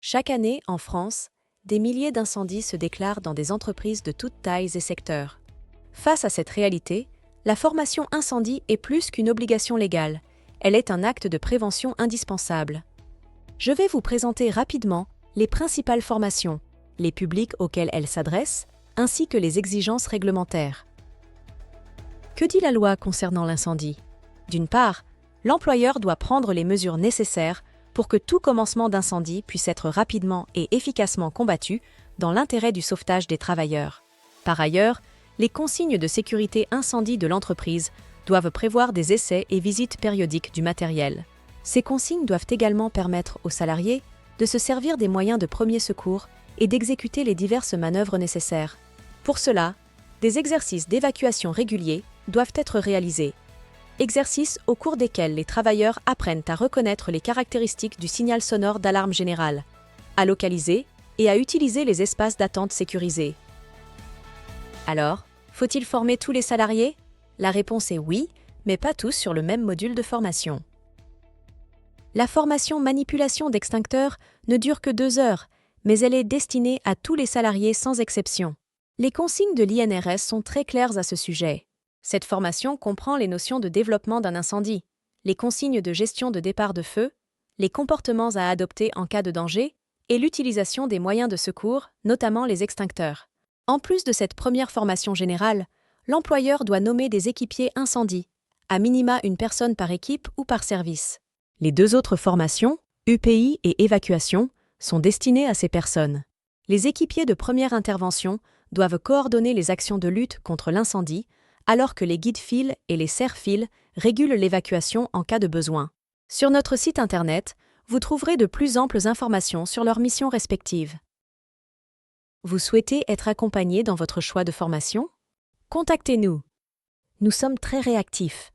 Chaque année, en France, des milliers d'incendies se déclarent dans des entreprises de toutes tailles et secteurs. Face à cette réalité, la formation incendie est plus qu'une obligation légale, elle est un acte de prévention indispensable. Je vais vous présenter rapidement les principales formations, les publics auxquels elles s'adressent, ainsi que les exigences réglementaires. Que dit la loi concernant l'incendie? D'une part, l'employeur doit prendre les mesures nécessaires pour que tout commencement d'incendie puisse être rapidement et efficacement combattu dans l'intérêt du sauvetage des travailleurs. Par ailleurs, les consignes de sécurité incendie de l'entreprise doivent prévoir des essais et visites périodiques du matériel. Ces consignes doivent également permettre aux salariés de se servir des moyens de premier secours et d'exécuter les diverses manœuvres nécessaires. Pour cela, des exercices d'évacuation réguliers doivent être réalisés. Exercices au cours desquels les travailleurs apprennent à reconnaître les caractéristiques du signal sonore d'alarme générale, à localiser et à utiliser les espaces d'attente sécurisés. Alors, faut-il former tous les salariés? La réponse est oui, mais pas tous sur le même module de formation. La formation manipulation d'extincteurs ne dure que 2 heures, mais elle est destinée à tous les salariés sans exception. Les consignes de l'INRS sont très claires à ce sujet. Cette formation comprend les notions de développement d'un incendie, les consignes de gestion de départ de feu, les comportements à adopter en cas de danger et l'utilisation des moyens de secours, notamment les extincteurs. En plus de cette première formation générale, l'employeur doit nommer des équipiers incendie, à minima une personne par équipe ou par service. Les 2 autres formations, UPI et évacuation, sont destinées à ces personnes. Les équipiers de première intervention doivent coordonner les actions de lutte contre l'incendie, alors que les guides-fils et les serre-fils régulent l'évacuation en cas de besoin. Sur notre site internet, vous trouverez de plus amples informations sur leurs missions respectives. Vous souhaitez être accompagné dans votre choix de formation? Contactez-nous. Nous sommes très réactifs.